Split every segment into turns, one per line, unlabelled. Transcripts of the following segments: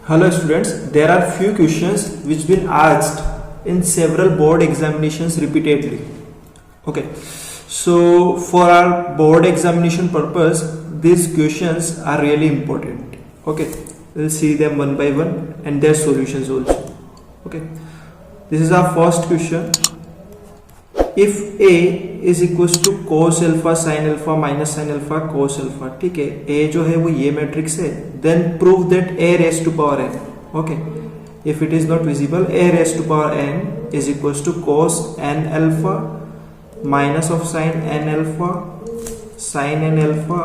Hello students, there are few questions which been asked in several board examinations repeatedly. Okay, so for our board examination purpose, these questions are really important. Okay, we'll see them one by one and their solutions also. Okay, this is our first question. If A is equals to cos alpha sin alpha minus sin alpha cos alpha, ठीक है, A जो है वो ये matrix है, then prove that A raised to power n. Okay, if it is not visible, A raised to power n is equals to cos n alpha minus of sin n alpha sin n alpha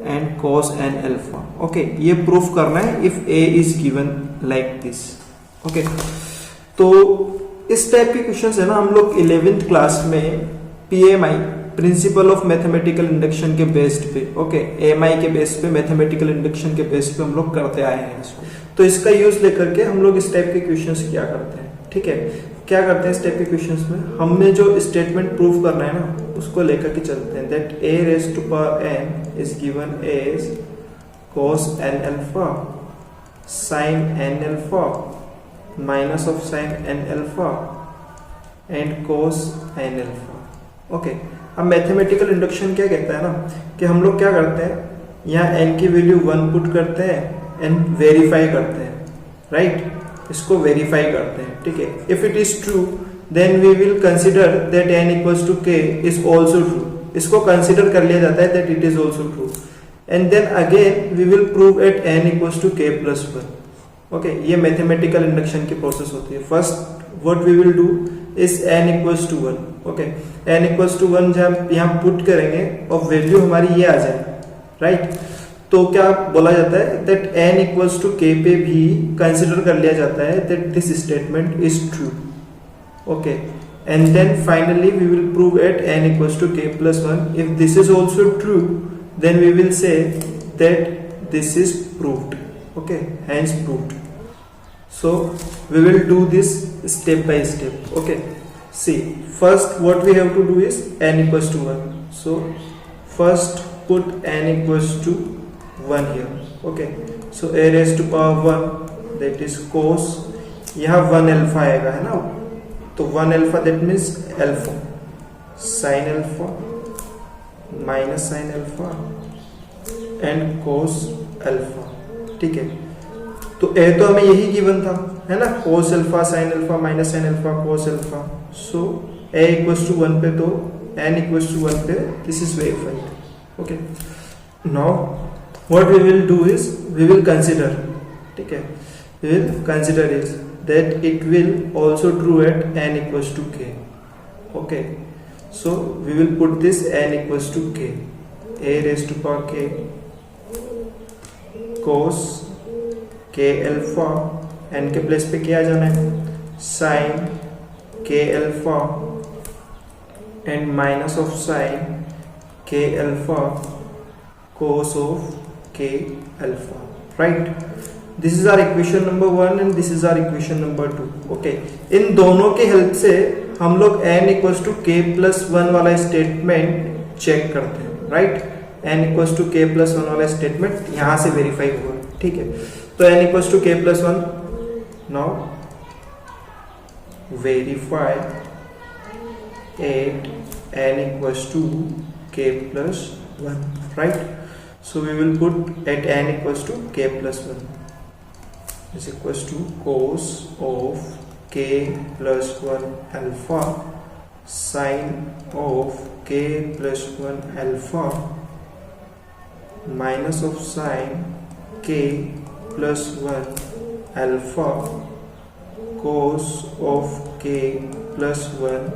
and cos n alpha. Okay, ये proof करना है if A is given like this. Okay, तो इस type के questions है ना, हम लोग 11th क्लास में PMI principle of mathematical induction के बेस्ड पे, ओके, AMI के बेस पे, मैथमेटिकल इंडक्शन के बेस पे हम लोग करते आए हैं इसको। तो इसका यूज लेकर के हम लोग इस टाइप के क्वेश्चंस क्या करते हैं, ठीक है, क्या करते हैं इस टाइप के क्वेश्चंस में, हमने जो स्टेटमेंट प्रूव करना है ना उसको लेकर के चलते हैं, that A raised to power n is given as cos n alpha sin n alpha minus of sin n alpha and cos n alpha. Okay, अब मैथमेटिकल इंडक्शन क्या कहता है ना कि हम लोग क्या करते हैं, यहाँ n की वैल्यू 1 पुट करते हैं एंड वेरीफाई करते हैं, राइट, इसको वेरीफाई करते हैं, ठीक है। If it is true then we will consider that n equals to k is also true, इसको कंसिडर कर लिया जाता है that it is also true, and then again we will prove at n equals to k plus 1। Okay, ये mathematical induction की process होती है। First what we will do is n equals to 1, okay, n equals to 1 जब यहाँ put करेंगे और value हमारी ये आ जाए, राइट, तो क्या बोला जाता है that n equals to k पे भी कंसिडर कर लिया जाता है that this statement is true, okay, and then finally we will prove at n equals to k plus 1। If this is also true then we will say that this is proved, okay, hence proved. So we will do this step by step. Okay, see, first what we have to do is n equals to 1. So first put n equals to 1 here. Okay, so a raised to power 1, that is cos, यहाँ 1 alpha आएगा है ना, तो 1 alpha that means alpha sin alpha minus sin alpha and cos alpha, ठीक है। तो ए तो हमें यही गिवन था, है ना, cos alpha sin alpha minus sin alpha cos alpha, so a equals to 1 पे तो n इक्वल्स टू 1 पे this is verified. Okay, now what we will do is we will consider, ठीक है, we will consider is that it will also true at n equals to k। Okay, so we will put this n equals to k, a raise to power k cos k alpha, n के place पे क्या आ जाना है, sin k alpha and minus of sin k alpha cos of k alpha, right. This is our equation number 1 and this is our equation number 2। Okay, इन दोनों के help से हम लोग n equals to k plus 1 वाला statement check करते हैं, right, n equals to k plus 1 वाला स्टेटमेंट यहाँ से वेरीफाई हुआ, ठीक है। तो n equals to k plus 1, now verify at n equals to k plus 1, right. So we will put at n equals to k plus 1 is equals to cos of k plus 1 alpha sin of k plus 1 alpha minus of sin k plus 1 alpha cos of k plus 1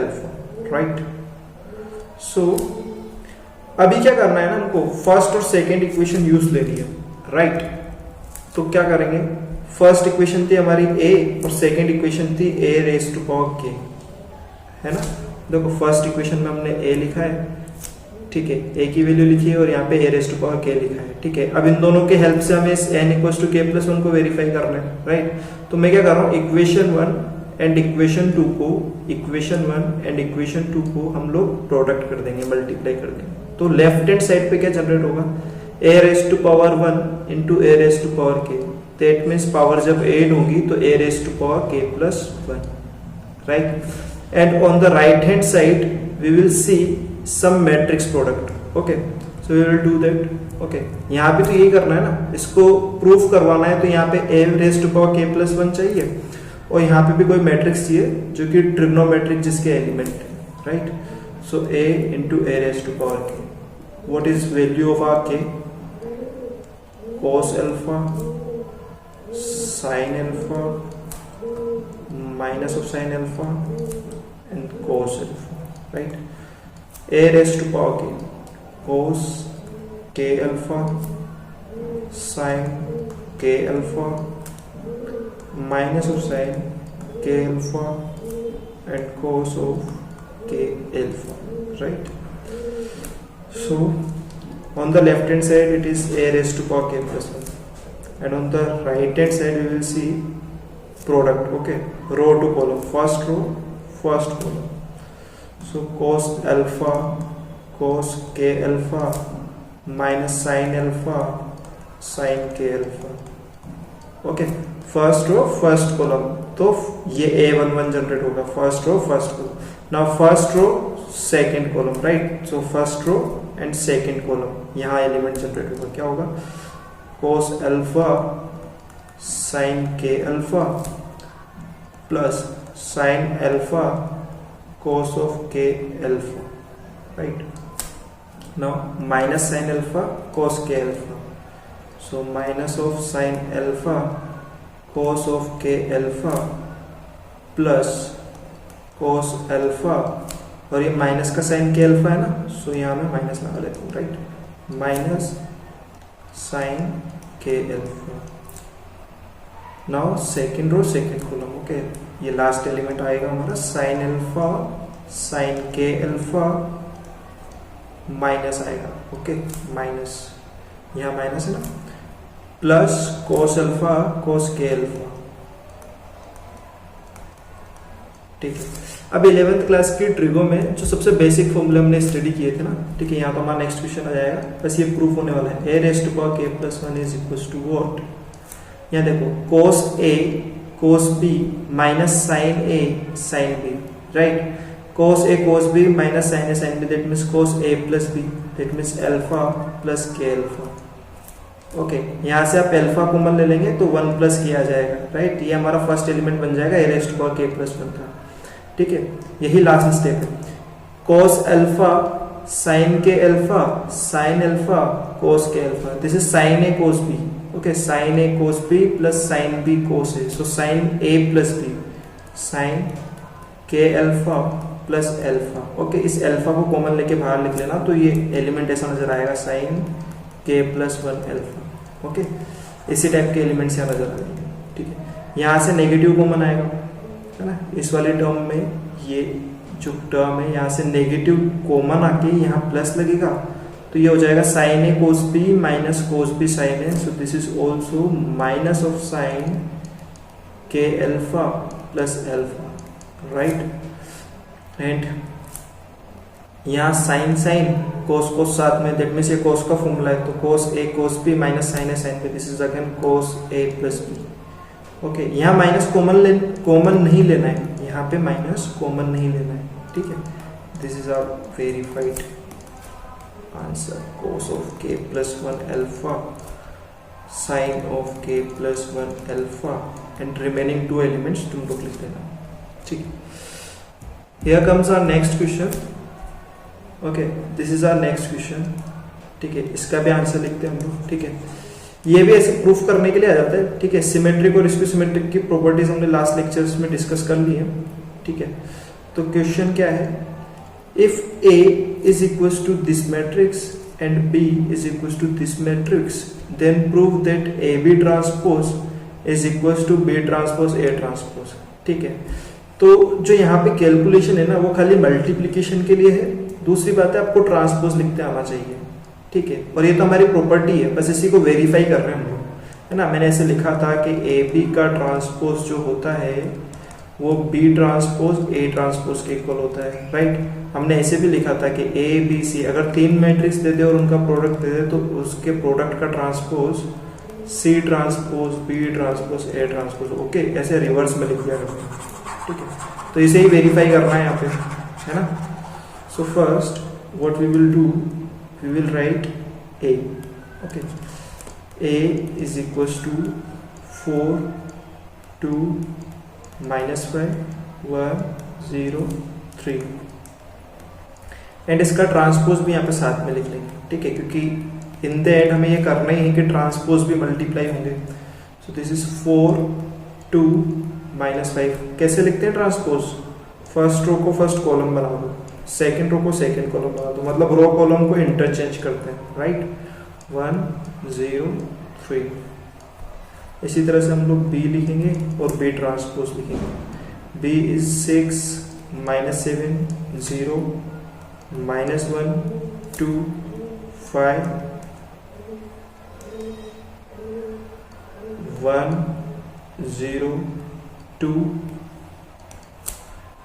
alpha, right। so अभी क्या करना है ना, हमको first और second equation use लेनी है, right. तो क्या करेंगे, फर्स्ट इक्वेशन थी हमारी a और सेकंड इक्वेशन थी a raise to power k, है ना। देखो फर्स्ट इक्वेशन में हमने a लिखा है, ठीक है, a की वैल्यू लिखी है और यहाँ पे a raise to power k लिखा है, ठीक है। अब इन दोनों के हेल्प से हमें इस n equals to k plus 1 को वेरीफाई करना है, राइट। तो मैं क्या कर रहा हूँ, इक्वेशन 1 एंड इक्वेशन 2 को, इक्वेशन 1 एंड इक्वेशन 2 को हम लोग प्रोडक्ट कर देंगे, मल्टीप्लाई कर देंगे। तो लेफ्ट हैंड साइड पे क्या जनरेट होगा, A raise to power 1 into A raise to power k, that means power जब ऐड होगी तो A raise to power k plus 1, right. And on the right hand side we will see some matrix product. Okay, so we will do that. Okay, यहाँ पे तो यही करना है ना, इसको प्रूफ करवाना है, तो यहाँ पे ए raise to power k plus 1 चाहिए और यहाँ पे भी कोई मैट्रिक्स चाहिए जो कि ट्रिग्नोमेट्रिक जिसके एलिमेंट है, right. So a into A raise to power k, what is value of R k? cos alpha sin alpha minus of sin alpha and cos alpha, right. a raise to power k cos k alpha sin k alpha minus of sin k alpha and cos of k alpha, right. So on the left hand side it is a raised to power k plus 1 and on the right hand side we will see product. Okay, row to column, first row first column. So cos alpha cos k alpha minus sin alpha sin k alpha. Okay, first row first column, तो ये a11 generate होगा, first row first column. Now first row second column, right. So first row and second column, यहाँ element generate होगा. क्या होगा? cos alpha sin k alpha plus sin alpha cos of k alpha, right. Now minus sin alpha cos k alpha, so minus of sin alpha cos of k alpha plus cos alpha, और ये minus का sign k alpha है ना, सो यहाँ में minus लगा लेता हूँ, right. Minus sine k alpha. Now second row second column. Okay, ये लास्ट एलिमेंट आएगा हमारा sine alpha sine k alpha minus आएगा. ओके, माइनस, यहाँ माइनस है ना, plus cos alpha cos k alpha, ठीक है. अब 11th क्लास की ट्रिगो में जो सबसे बेसिक फॉर्मूले हमने स्टडी किए थे ना, ठीक है, यहाँ तो हमारा नेक्स्ट क्वेश्चन आ जाएगा. बस ये प्रूफ होने वाला है. a raise to power k plus 1 is equal to what? यहाँ देखो, cos a cos b minus sin a sin b, right. cos a cos b minus sin a sin b, that means cos a plus b, that means alpha plus k alpha. Okay, यहाँ से आप alpha common ले लेंगे तो 1 plus किया जाएगा, right. ये हमारा फर्स्ट एलिमेंट बन जाएगा a rest power k plus 1 का, ठीक है. यही लास्ट स्टेप है. cos alpha sin k alpha sin alpha cos k alpha, this is sin a cos b. Okay, sin a cos b plus sin b cos a, so sin a plus b sin k alpha plus alpha. Okay, इस alpha को common लेके बाहर लिख लेना, तो ये element ऐसा नजर आएगा sin k plus 1 alpha. Okay, इसी टाइप के एलिमेंट्स यहाँ नजर आएंगे, ठीक है. यहाँ से नेगेटिव कॉमन आएगा, है ना. इस वाले टर्म में ये जो टर्म है यहाँ से नेगेटिव कॉमन आके यहाँ प्लस लगेगा, तो ये हो जाएगा sin a cos b minus cos b sin a, so this is also minus of sin k alpha plus alpha, right. And यहाँ साइन साइन cos cos साथ में, दैट मीन्स ये cos का फॉर्मूला है, तो cos a cos b minus sin a sin b, this is again cos a plus b. Okay, यहाँ minus common नहीं लेना है, यहाँ पे माइनस कॉमन नहीं लेना है, ठीक है. This is our verified answer. cos of k plus 1 alpha sin of k plus 1 alpha and remaining 2 elements तुम लोग लिख देना, ठीक. Here comes our next question. Okay, this is our next question, ठीक है. इसका भी आंसर लिखते हैं हम लोग, ठीक है. ये भी ऐसे प्रूफ करने के लिए आ जाता है, ठीक है. सिमेट्रिक और स्क्यूसिमेट्रिक की प्रॉपर्टीज हमने लास्ट लेक्चर्स में डिस्कस कर ली है, ठीक है. तो क्वेश्चन क्या है? If A is equal to this matrix and B is equal to this matrix, then prove that AB transpose is equal to B transpose A transpose, ठीक है. तो जो यहाँ पे कैलकुलेशन है ना, वो खाली मल्टीप्लीकेशन के लिए है. दूसरी बात है, आपको ट्रांसपोज लिखते आना चाहिए, ठीक है. और ये तो हमारी प्रॉपर्टी है, बस इसी को वेरीफाई कर रहे हैं हम लोग, है ना. मैंने ऐसे लिखा था कि AB का ट्रांसपोज जो होता है वो बी ट्रांसपोज ए ट्रांसपोज के इक्वल होता है, राइट। हमने ऐसे भी लिखा था कि ए बी सी अगर 3 मैट्रिक्स दे दे और उनका प्रोडक्ट दे दे तो उसके प्रोडक्ट का transpose C transpose B transpose A transpose, okay, ऐसे रिवर्स में लिख दिया करते हैं, ठीक है। तो इसे ही वेरीफाई करना है यहाँ पे, है ना। So first what we will do, we will write A, okay, A is equals to 4 2 -5 1 0 3 and इसका ट्रांसपोज भी यहाँ पे साथ में लिख लेंगे, ठीक है, क्योंकि इन द एंड हमें ये करना ही है कि ट्रांसपोज भी मल्टीप्लाई होंगे। So this is 4 2 -5। कैसे लिखते हैं ट्रांसपोज, फर्स्ट रो को फर्स्ट कॉलम बना दो, सेकंड रो को सेकंड कॉलम बना दो, मतलब रो कॉलम को इंटरचेंज करते हैं, राइट। 1 0 3। इसी तरह से हम लोग बी लिखेंगे और बी ट्रांसपोज लिखेंगे। B is 6 -7 0 -1 2 5 1 0 2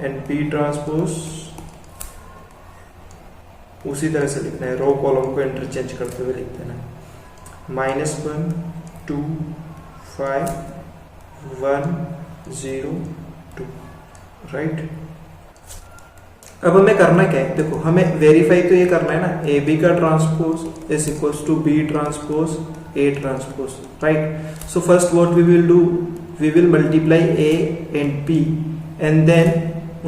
and B transpose उसी तरह से लिखना है, रो कॉलम को इंटरचेंज करते हुए लिख देना है। -1 2 5 1 0 2, राइट। अब हमें करना क्या है, देखो हमें वेरीफाई तो ये करना है ना, ए बी का transpose is equals to B transpose A transpose, right. So first what we will do, we will multiply A and B and then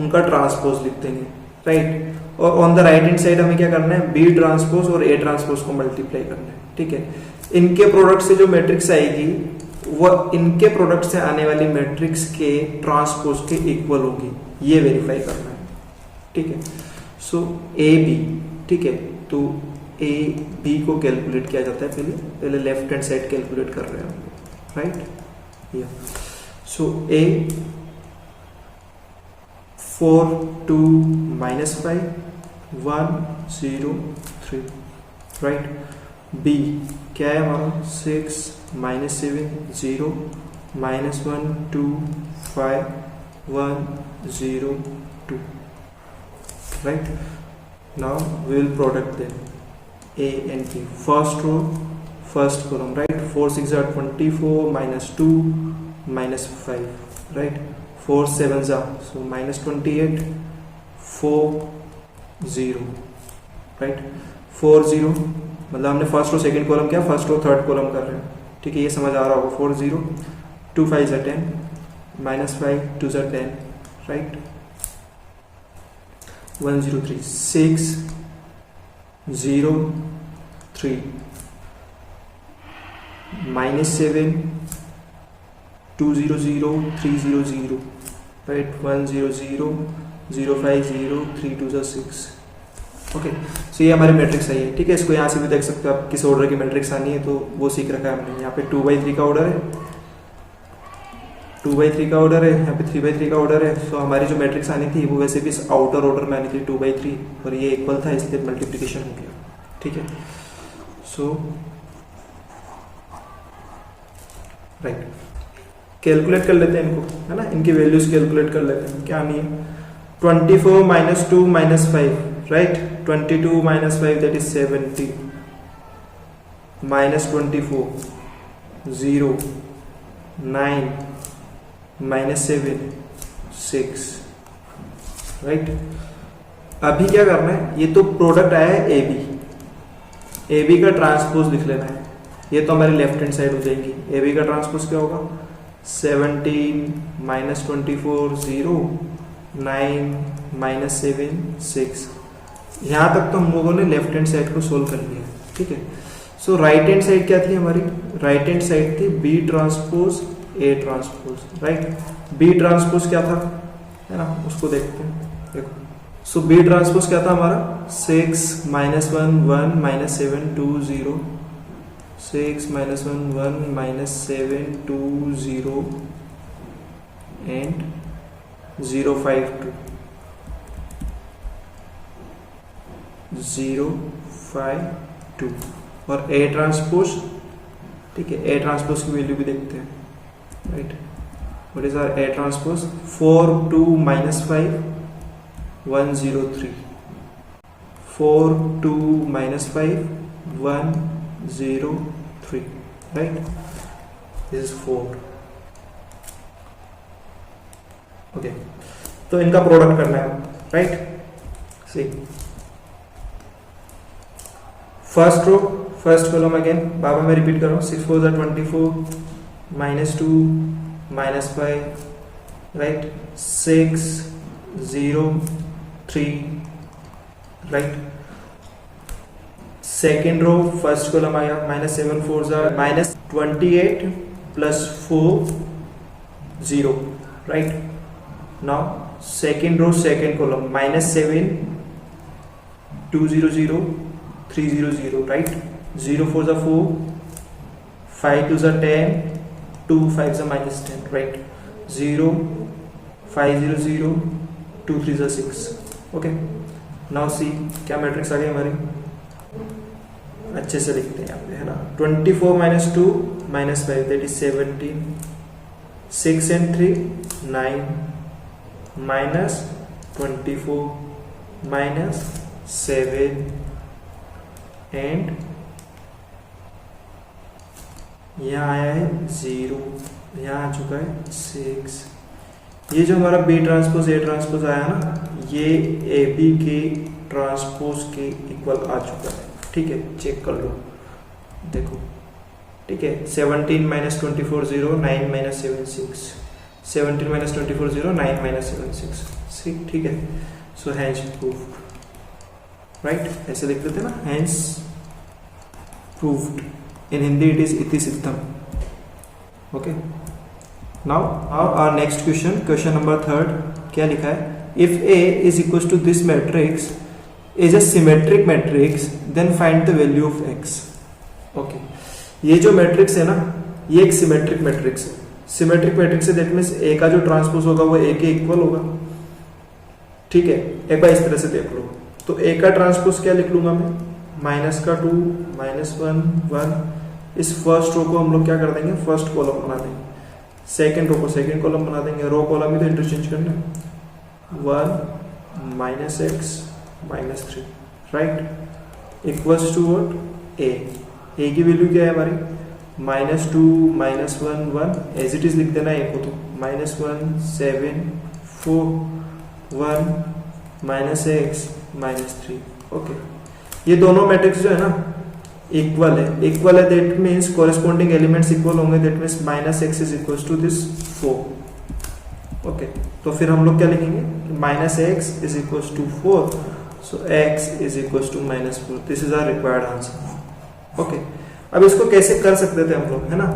उनका ट्रांसपोज लिख देंगे, राइट। और on the right hand side हमें क्या करना है, बी ट्रांसपोज और ए ट्रांसपोज को मल्टीप्लाई करना है, ठीक है। इनके प्रोडक्ट से जो मैट्रिक्स आएगी वो इनके प्रोडक्ट से आने वाली मैट्रिक्स के ट्रांसपोज के इक्वल होगी, ये वेरीफाई करना है, ठीक है। सो ए बी, ठीक है, तो ए बी को कैलकुलेट किया जाता है, पहले लेफ्ट हैंड साइड कैलकुलेट कर रहे हैं, राइट। या सो ए 4 2 -5 1 0 3, राइट। बी क्या है हमारा, 6 -7 0 -1 2 5 1 0 2, right. Now we will product them A and B. First row, first column, right. 4 6 are 24 -2 -5, right. 4 7s are so -28 4 0, right. 4 0 मतलब हमने फर्स्ट रो सेकंड कॉलम किया, फर्स्ट रो थर्ड कॉलम कर रहे हैं, ठीक है, ये समझ आ रहा होगा। 4 0 2 5 10 -5 2 10, राइट। 1 0 3 6 0 3 -7 2 0 0 3 0 0, राइट। 1 0 0 0 5 0 3 2 6, ओके। सो ये हमारी मैट्रिक्स आई है, ठीक है। इसको यहाँ से भी देख सकते हो आप, किस ऑर्डर की मैट्रिक्स आनी है, तो वो सीख रखा है हमने। यहाँ पे 2/3 का ऑर्डर है, 2/3 का ऑर्डर है, यहाँ पे 3/3 का ऑर्डर है। सो हमारी जो मैट्रिक्स आनी थी वो वैसे भी इस आउटर ऑर्डर में आनी थी 2/3, और ये इक्वल था इसलिए मल्टीप्लिकेशन हो गया, ठीक है। सो राइट, कैलकुलेट कर लेते हैं इनको, है ना, इनकी वैल्यूज कैलकुलेट कर लेते हैं। क्या आनी है, 24 -2 -5, right. 22 -5 that is 70 -24 0 9 -7 6, right. अभी क्या करना है, ये तो प्रोडक्ट आया है ए बी का ट्रांसपोज लिख लेना है। ये तो हमारी लेफ्ट हैंड साइड हो जाएगी। ए बी का ट्रांसपोज क्या होगा, 17 -24 0 9 -7 6। यहाँ तक तो हम लोगों ने लेफ्ट हैंड साइड को सोल्व कर लिया, ठीक है। सो राइट हैंड साइड क्या थी हमारी, राइट हैंड साइड थी B transpose A transpose, right. B transpose क्या था, है ना, उसको देखते हैं, देखो। सो बी ट्रांसपोज क्या था हमारा, 6 -1 1 -7 2 0 6 -1 1 -7 2 0 and 0 5 2 0 5 2, और ए ट्रांसपोज, ठीक है, ए ट्रांसपोज की वैल्यू भी देखते हैं, right. What is our A transpose? 4 2 minus 5 1 0 3. 4 2 minus 5 1 0 3. Right? This is 4. Okay. तो इनका प्रोडक्ट करना है, right? See first row first column again बाबा मैं रिपीट कर रहा हूँ 6 4 24 minus 2 minus 5 right 6 0 3 right second row first column आया minus 7 4s are minus 28 plus 4 0 right now second row second column minus 7 2 0 0 3 0 0 right 0 4s are 4 5 2s are 10 2 5s are minus 10 right 0 5 0 0 2 3s are 6 okay now see क्या matrix आ गई हमारी अच्छे से लिखते हैं यहाँ पे है ना 24 minus 2 minus 5 that is 17 6 and 3 9 minus 24 minus 7 and यहाँ आया है 0 यहाँ आ चुका है 6 ये जो हमारा बी ट्रांसपोज ए ट्रांसपोज आया ना ये ए बी के ट्रांसपोज के इक्वल आ चुका है ठीक है चेक कर लो देखो ठीक है 17 minus 24 0 9 minus 7 6 17 minus 24 0 9 minus 7 6 ठीक है सो हैंस प्रूव्ड राइट ऐसे लिख देते ना hence proved in Hindi it is iti siddham okay now our next question number 3 क्या लिखा है if A is equals to this matrix is a symmetric matrix then find the value of x okay ये जो matrix है ना ये एक symmetric matrix है सिमेट्रिक मैट्रिक्स है दैट मींस A का जो ट्रांसपोज होगा वो A के इक्वल होगा ठीक है एक बार इस तरह से देख लो तो A का ट्रांसपोज क्या लिख लूंगा मैं माइनस का 2 माइनस 1 1 इस फर्स्ट रो को हम लोग क्या कर देंगे फर्स्ट कॉलम बना देंगे सेकंड रो को सेकंड कॉलम बना देंगे रो कॉलम ही तो इंटरचेंज करना है 1 minus x minus 3 right equals to what A की वैल्यू क्या है हमारी minus 2 minus 1 1 as it is लिख देना ए को तो minus 1 7 4 1 minus x minus 3 okay ये दोनों मैट्रिक्स जो है ना इक्वल है that means corresponding elements equal होंगे that means minus x is equals to this 4 okay तो फिर हम लोग क्या लिखेंगे minus x is equals to 4 so x is equals to minus 4 this is our required answer okay अब इसको कैसे कर सकते थे हम लोग है ना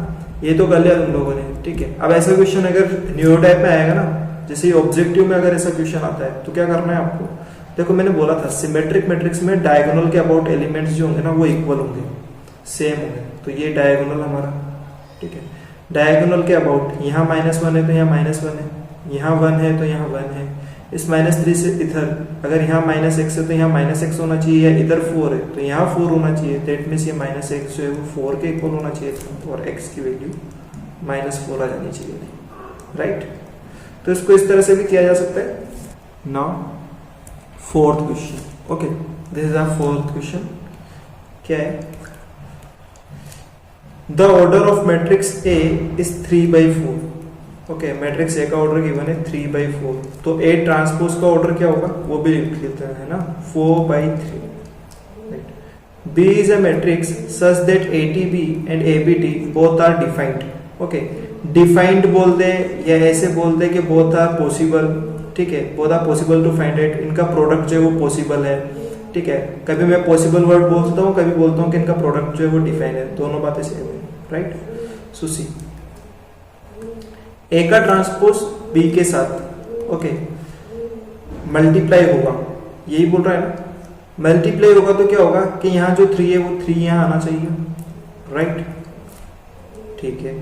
ये तो कर लिया तुम लोगों ने ठीक है अब ऐसा क्वेश्चन अगर न्यू टाइप में आएगा ना जैसे ऑब्जेक्टिव में अगर ऐसा क्वेश्चन आता है तो क्या करना है आपको देखो मैंने बोला था सिमेट्रिक मैट्रिक्स में डायगोनल के अबाउट एलिमेंट्स जो होंगे ना वो इक्वल होंगे सेम होंगे तो ये डायगोनल हमारा ठीक है डायगोनल के अबाउट यहाँ माइनस 1 है तो यहाँ माइनस 1 है यहाँ 1 है तो यहाँ 1 है इस माइनस 3 से इधर अगर यहाँ माइनस एक्स है तो यहाँ माइनस एक्स होना चाहिए या इधर 4 है तो यहाँ 4 होना चाहिए दैट मींस ये माइनस एक्स जो है वो 4 के इक्वल होना चाहिए था और एक्स की वैल्यू माइनस 4 आ जानी चाहिए थी राइट तो इसको इस तरह से भी किया जा सकता है now fourth question okay this is our fourth question क्या है the order of matrix A is 3/4 okay matrix A का ऑर्डर गिवन है 3/4 तो ए ट्रांसपोज का ऑर्डर क्या होगा वो भी लिख लेते हैं ना 4/3 B is a matrix such that ATB and ABD both are defined okay defined बोल दे या ऐसे बोल दे कि बोथ आर पॉसिबल ठीक है both are possible to find it इनका प्रोडक्ट जो है वो पॉसिबल है ठीक है कभी मैं पॉसिबल वर्ड बोलता हूँ कभी बोलता हूँ कि इनका प्रोडक्ट जो है वो डिफाइन है दोनों बातें सेम है राइट सो सी ए का ट्रांसपोज बी के साथ ओके मल्टीप्लाई होगा यही बोल रहा है ना मल्टीप्लाई होगा तो क्या होगा कि यहाँ जो 3 है वो 3 यहाँ आना चाहिए राइट ठीक है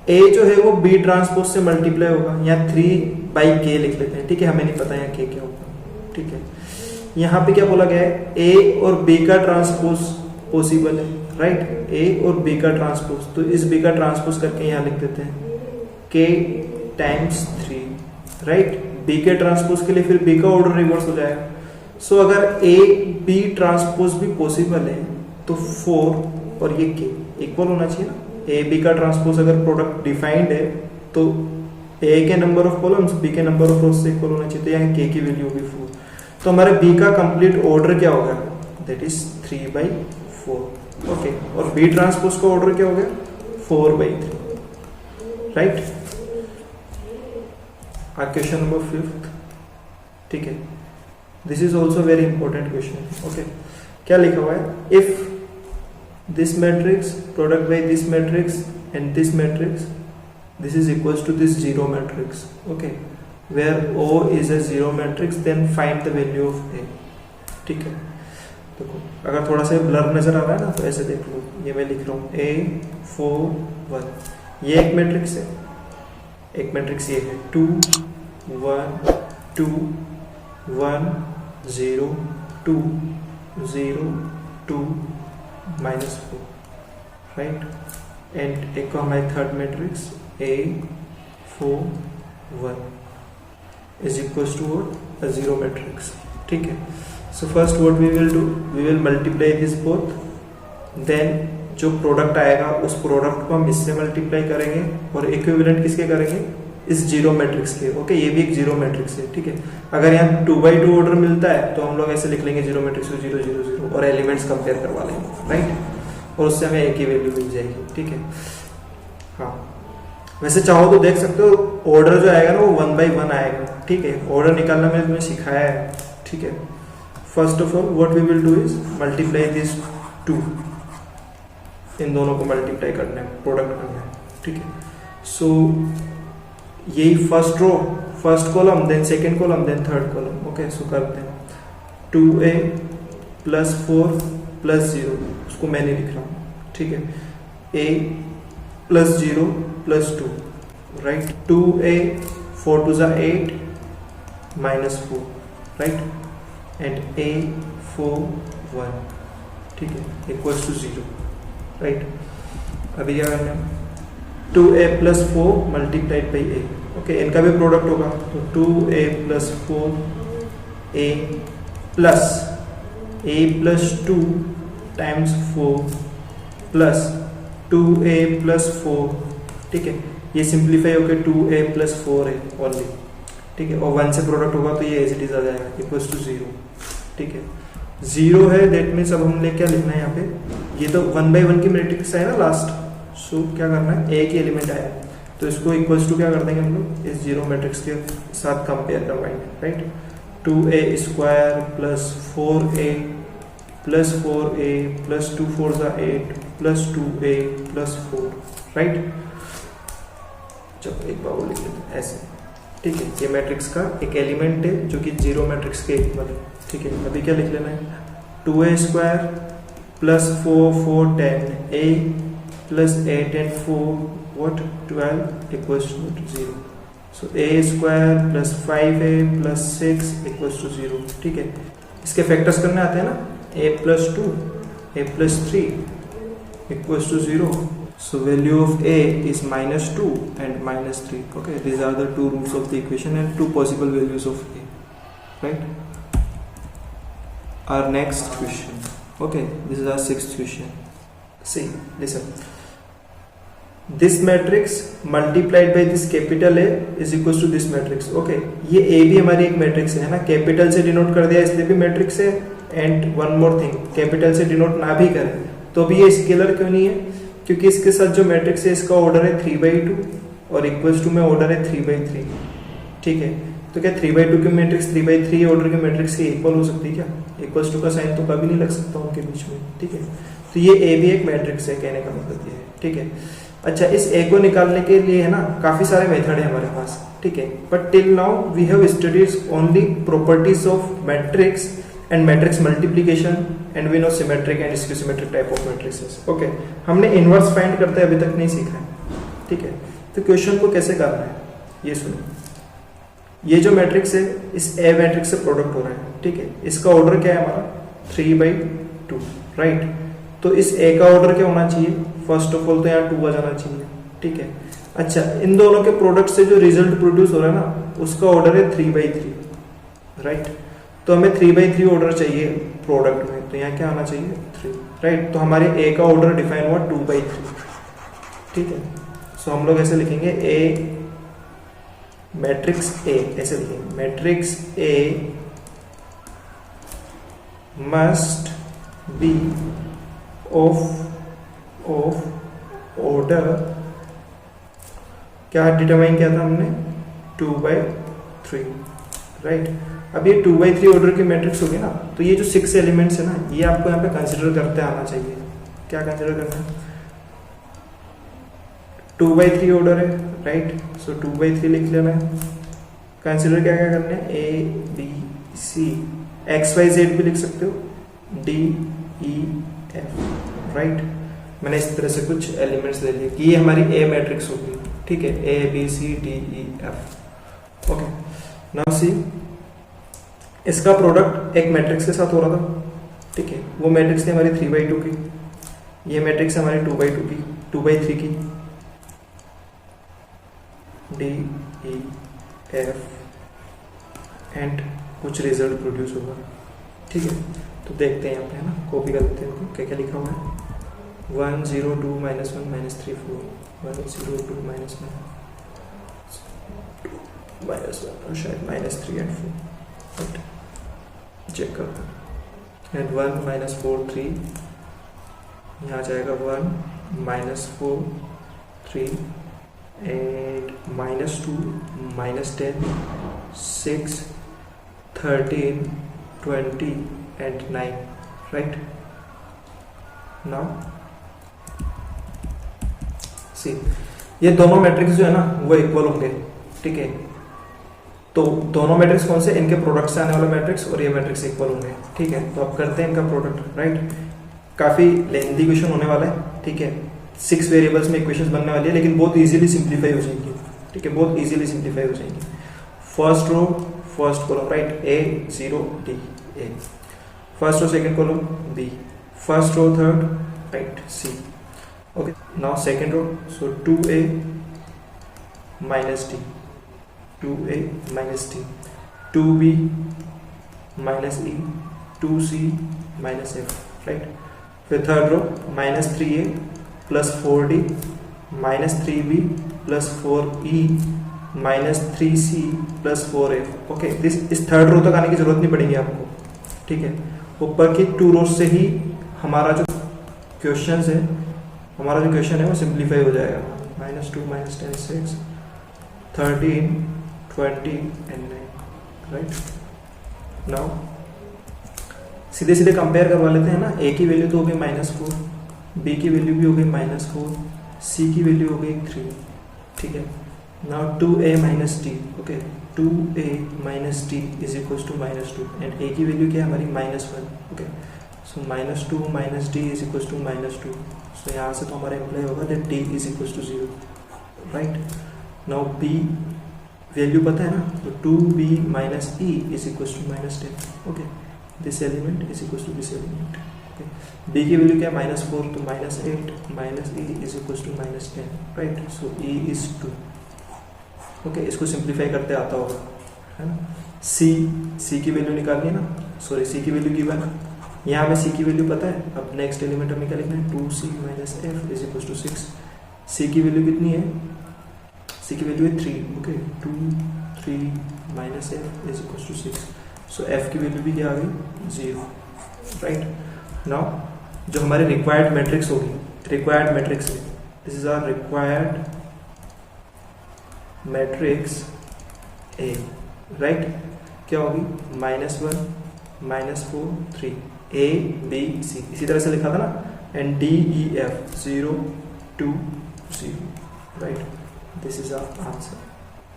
ए जो है वो बी ट्रांसपोज से मल्टीप्लाई होगा यहाँ 3/k लिख लेते हैं ठीक है हमें नहीं पता यहाँ k क्या होगा ठीक है यहाँ पे क्या बोला गया है ए और बी का ट्रांसपोज पॉसिबल है राइट ए और बी का ट्रांसपोज तो इस बी का ट्रांसपोज करके यहाँ लिख देते हैं k टाइम्स 3, राइट। बी के ट्रांसपोज के लिए फिर बी का ऑर्डर रिवर्स हो जाएगा। सो अगर ए बी ट्रांसपोज भी पॉसिबल है तो 4 और ये के इक्वल होना चाहिए ना। ए बी का ट्रांसपोज अगर प्रोडक्ट डिफाइंड है तो ए के नंबर ऑफ कॉलम्स बी के नंबर ऑफ रोज से इक्वल होना चाहिए, तो यहाँ के की वैल्यू होगी 4। तो हमारे बी का कंप्लीट ऑर्डर क्या होगा, दैट इज 3/4, ओके। और बी ट्रांसपोज का ऑर्डर क्या हो गया, 4/3, राइट। क्वेश्चन नंबर 5, ठीक है। This is also very important question, okay. क्या लिखा हुआ है, if this matrix product by this matrix and this matrix, this is equals to this zero matrix, okay, where O is a zero matrix, then find the value of A, ठीक है। देखो अगर थोड़ा सा ब्लर नजर आ रहा है ना तो ऐसे देख लो, ये मैं लिख रहा हूँ A 4 1, ये एक मैट्रिक्स है, एक मैट्रिक्स ये है 2 1 2 1 0 2 0 2 -4, राइट। एंड एक हमारी third matrix A 4 1 is equals to what, a zero matrix, ठीक है। So first what we will do, we will multiply this both, then जो प्रोडक्ट आएगा उस प्रोडक्ट को हम इससे मल्टीप्लाई करेंगे और इक्विवेलेंट किसके करेंगे, इस जीरो मैट्रिक्स के, ओके। ये भी एक जीरो मैट्रिक्स है, ठीक है। अगर यहाँ 2/2 ऑर्डर मिलता है तो हम लोग ऐसे लिख लेंगे जीरो मैट्रिक्स को 0 0 0 और एलिमेंट्स कंपेयर करवा लेंगे, राइट। और उससे हमें एक ही वैल्यू मिल जाएगी, ठीक है। हाँ, वैसे चाहो तो देख सकते हो ऑर्डर जो आएगा ना वो 1/1 आएगा, ठीक है। ऑर्डर निकालना मैंने तुम्हें सिखाया है, ठीक है। First of all what we will do is multiply this 2, इन दोनों को मल्टीप्लाई करना है, प्रोडक्ट करना है, ठीक है। सो यही first row, first column, then second column, then third column, okay. So करते हैं 2a + 4 + 0, उसको मैं नहीं लिख रहा हूँ, ठीक है। a + 0 + 2, right। 2a 4 2 = 8 -4, right, and a 4 1, ठीक है, इक्वल्स टू 0, राइट। अभी क्या करना है, 2a + 4 multiplied by a, okay. इनका भी प्रोडक्ट होगा तो 2a + 4 a + 2 times 4 plus 2a + 4, ठीक है। ये सिंप्लीफाई होकर 2a + 4 है ओनली, ठीक है। और 1 से प्रोडक्ट होगा तो ये एज इट इज आ जाएगा, इक्वल्स टू 0, ठीक है। 0 है, दैट मीन्स अब हमने क्या लिखना है यहाँ पे, ये तो 1/1 की मैट्रिक्स है ना लास्ट। सो क्या करना है, a की एलिमेंट आया तो इसको इक्वल्स टू क्या कर देंगे हम लोग, इस जीरो मैट्रिक्स के साथ कंपेयर करवाएंगे, right. 2a² + 4a + 4a + 2 4 = 8 + 2a + 4, right. चलो एक बार लिख लेते हैं ऐसे, ठीक है। ये मैट्रिक्स का एक एलिमेंट है जो कि जीरो मैट्रिक्स के इक्वल है, ठीक है। अभी क्या लिख लेना है, 2a² + 4 4 10 a + 8 and 4 what 12 equals to 0. So a² + 5a + 6 equals to 0, ठीक है। इसके फैक्टर्स करने आते हैं ना, a + 2 a + 3 equals to 0. So value of a is -2 and -3. Okay, these are the two roots of the equation and two possible values of a, right? Our next question. Okay, this is our sixth question. See, listen. This matrix multiplied by this capital A is equals to this matrix. Okay, ये a भी हमारी एक matrix है ना, capital से denote कर दिया इसलिए भी मैट्रिक्स है। And one more thing, capital से डिनोट ना भी करें तो भी ये स्केलर क्यों नहीं है, क्योंकि इसके साथ जो मैट्रिक्स है इसका ऑर्डर है 3/2 और इक्वल्स टू में ऑर्डर है 3/3, ठीक है। तो क्या 3/2 की मैट्रिक्स 3/3 ऑर्डर की मैट्रिक्स के इक्वल हो सकती है क्या, इक्वल्स टू का साइन तो कभी नहीं लग सकता उनके बीच में, ठीक है। तो ये ए भी एक मैट्रिक्स है, कहने का मतलब ये है, ठीक है। अच्छा, इस ए को निकालने के लिए है ना काफी सारे मेथड है हमारे पास, ठीक है। But till now we have studied only properties of matrix and matrix multiplication and we know symmetric and skew symmetric type of matrices, okay. हमने इनवर्स फाइंड करते अभी तक नहीं सीखा है, ठीक है। तो क्वेश्चन को कैसे करना है ये सुनो। ये जो मैट्रिक्स है इस ए मैट्रिक्स से प्रोडक्ट हो रहा है, ठीक है। इसका ऑर्डर क्या है हमारा 3/2, राइट। तो इस ए का ऑर्डर क्या होना चाहिए, फर्स्ट ऑफ ऑल तो यहाँ 2 आ जाना चाहिए, ठीक है। अच्छा, इन दोनों के प्रोडक्ट से जो रिजल्ट प्रोड्यूस हो रहा है ना, उसका ऑर्डर है 3/3, राइट। तो हमें 3/3 ऑर्डर चाहिए प्रोडक्ट में, तो यहाँ क्या आना चाहिए 3, राइट। तो हमारे ए का ऑर्डर डिफाइन हुआ 2/3, ठीक है। सो हम लोग ऐसे लिखेंगे ए मैट्रिक्स ए, ऐसे लिखेंगे matrix A must be of order, क्या डिटरमाइन किया था हमने 2/3, राइट। अब ये 2/3 ऑर्डर की मैट्रिक्स होगी ना, तो ये जो 6 एलिमेंट्स है ना, ये आपको यहाँ पे कंसिडर करते आना चाहिए। क्या कंसिडर करना है? 2/3 ऑर्डर है, राइट। सो 2/3 लिख लेना है। कंसिडर क्या क्या करना है? A B C, X Y Z भी लिख सकते हो, डी ई एफ, राइट। मैंने इस तरह से कुछ एलिमेंट्स ले लिए कि ये हमारी ए मैट्रिक्स होगी, ठीक है। A B C D E F, okay. Now C, इसका प्रोडक्ट एक मैट्रिक्स के साथ हो रहा था, ठीक है। वो मैट्रिक्स थी हमारी 3/2 की, ये मैट्रिक्स हमारी 2/2 की, 2/3 की, डी ई एफ एंड कुछ रिजल्ट प्रोड्यूस होगा, ठीक है। तो देखते हैं यहाँ पे, है ना, कॉपी कर लेते हैं। क्या क्या लिखा हुआ है? 1 0 2 -1 -3 4 1 0 2 -1 और शायद -3 एंड 4, चेक करते हैं। एंड 1 -4 3, यहाँ जाएगा 1 -4 3 and -2 -10 6 13 20 and 9, right. Now see, ये दोनों मैट्रिक्स जो है ना वो इक्वल होंगे, ठीक है। तो दोनों मैट्रिक्स कौन से? इनके प्रोडक्ट से आने वाला मैट्रिक्स और ये मैट्रिक्स इक्वल होंगे, ठीक है। तो अब करते हैं इनका प्रोडक्ट, राइट। काफी लेंथी क्वेश्चन होने वाला है, ठीक है। 6 वेरिएबल्स में इक्वेशन बनने वाली है, लेकिन बहुत इजीली सिंप्लीफाई हो जाएंगी, ठीक है। बहुत इजीली सिंप्लीफाई हो जाएंगी। First row first column, right, A 0 D A, first row second column B, first row third, right, C, okay. Now second row, so 2a minus d, 2a minus d, 2b minus e, 2c minus f, right. फिर third row minus 3a plus 4d minus 3b plus 4e minus 3c plus 4f, okay. इस third row तक आने की जरूरत नहीं पड़ेगी आपको, ठीक है। ऊपर की 2 रोज से ही हमारा जो क्वेश्चन है वो सिंप्लीफाई हो जाएगा। -2 -10 6 13 20 एंड 9, राइट। नाउ सीधे सीधे कंपेयर करवा लेते हैं ना। ए की वैल्यू तो हो गई -4, बी की वैल्यू भी हो गई -4, सी की वैल्यू हो गई 3, ठीक है। Now 2a minus d, okay, 2a minus d is equal to -2 and a की वैल्यू क्या है हमारी -1, okay. So -2 minus d is equal to -2, so यहाँ से तो हमारा इम्प्लाई होगा that d is equal to 0, right. Now b value पता है ना, तो 2b minus e is equal to -10, okay. This element is equal to this element, okay. b की वैल्यू क्या है -4, तो -8 minus e is equal to -10, right. So e is 2, okay. इसको simplify करते आता होगा, है ना। c की वैल्यू निकालनी है ना, सॉरी c की वैल्यू गिवन है, यहाँ हमें c की वैल्यू पता है। अब नेक्स्ट एलिमेंट हमें क्या लिखना है? 2c minus f is equal to 6। c की वैल्यू कितनी है? c की वैल्यू है 3, okay. 2 3 minus f is equal to 6, so f की वैल्यू भी क्या आ गई? 0, राइट। नाउ जो हमारे रिक्वायर्ड मैट्रिक्स होगी, required matrix, this is our required matrix A, right. क्या होगी? -1 -4 3 A B C, इसी तरह से लिखा था ना, and D E F 0 2 0, right. This is our answer,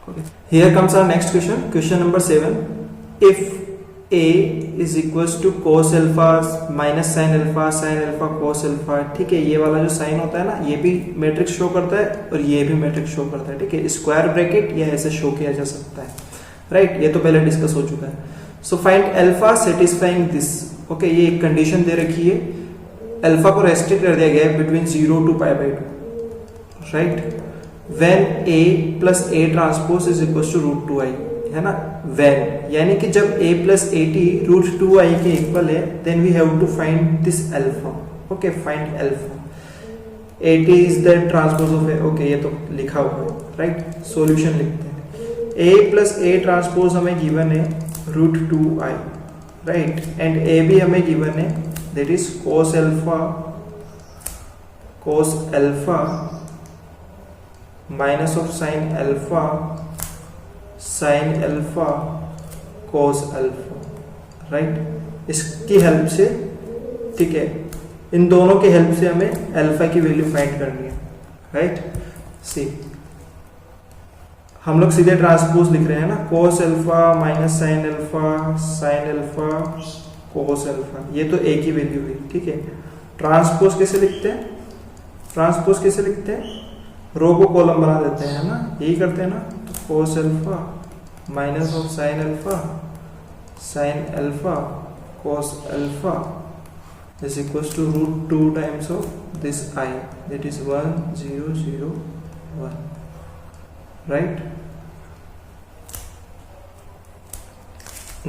okay. Here comes our next question, question number 7। If A is equals to cos alpha minus sin alpha cos alpha, ठीक है। ये वाला जो साइन होता है ना, ये भी मैट्रिक्स शो करता है और ये भी मैट्रिक्स शो करता है, ठीक है। स्क्वायर ब्रैकेट या ऐसे शो किया जा सकता है, राइट। ये तो पहले डिस्कस हो चुका है। So find alpha satisfying this, okay. ये एक कंडीशन दे रखी है, अल्फा को रेस्ट्रिक्ट कर दिया गया है between 0 to π/2, right. When A plus A transpose is equal to root two I, है ना, व्हेन यानी कि जब a plus A T root two I के इक्वल है, then we have to find this alpha. Okay, find alpha, A T is the transpose of A. Okay, ये तो लिखा हुआ है, राइट। सॉल्यूशन लिखते हैं, a प्लस ए ट्रांसपोज हमें गिवन है root two I, right, and A भी हमें गिवन है, that is cos alpha minus of sine alpha cos alpha, right. इसकी हेल्प से, ठीक है, इन दोनों के हेल्प से हमें अल्फा की वैल्यू फाइंड करनी है, राइट। सी, हम लोग सीधे ट्रांसपोज लिख रहे हैं ना, cos alpha minus sine alpha cos alpha, ये तो ए की वैल्यू हुई, ठीक है। ट्रांसपोज कैसे लिखते हैं, रो को कॉलम बना देते हैं, है ना, यही करते हैं ना। तो cos alpha minus of sine alpha cos alpha is equals to root 2 times of this I, that is 1 0 0 1, right।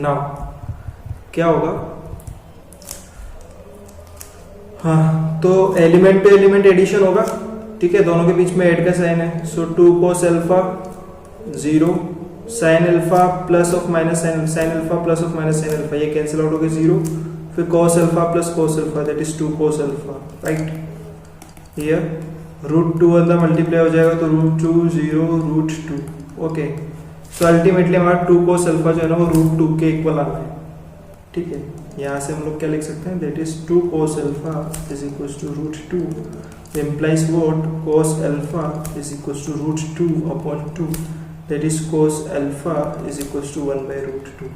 now क्या होगा, हाँ, तो एलिमेंट टू एलिमेंट एडिशन होगा, ठीक है, दोनों के बीच में ऐड का साइन है। So 2 cos alpha 0 sine alpha plus of minus sine alpha plus of minus sine alpha, ये कैंसिल आउट हो गया 0, फिर cos alpha plus cos alpha, that is 2 cos alpha, right. Here root 2 अंदर multiply हो जाएगा, तो root 2 0 root 2, okay. So ultimately हमारा 2 cos alpha जो है ना वो रूट 2 के इक्वल आना है, ठीक है। यहाँ से हम लोग क्या लिख सकते हैं, that is 2 cos alpha is equal to root 2, implies what, cos alpha is equal to root 2 upon 2, that is cos alpha is equal to 1 by root 2,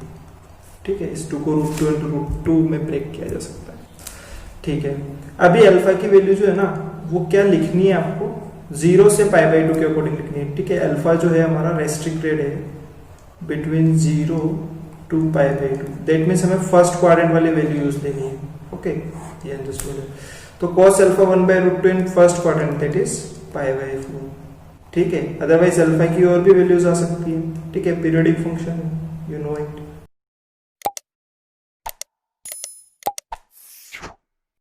ठीक है। इस 2 को रूट 2 इंटू रूट 2 में ब्रेक किया जा सकता है, ठीक है। अभी अल्फा की वैल्यू जो है ना वो क्या लिखनी है आपको, 0 से पाई बाई 2 के अकॉर्डिंग लिखनी है, ठीक है। अल्फा जो है हमारा रेस्ट्रिक्टेड है between 0 to pi by 2, that means हमें फर्स्ट क्वाड्रेंट वाली वैल्यू यूज लेनी है, ओके, ये अंडरस्टूड है। तो cos alpha 1 by root 2 in first quadrant, that is pi by 4, ठीक है। अदरवाइज अल्फा की और भी वैल्यूज आ सकती है, ठीक है, पीरियोडिक फंक्शन, यू नो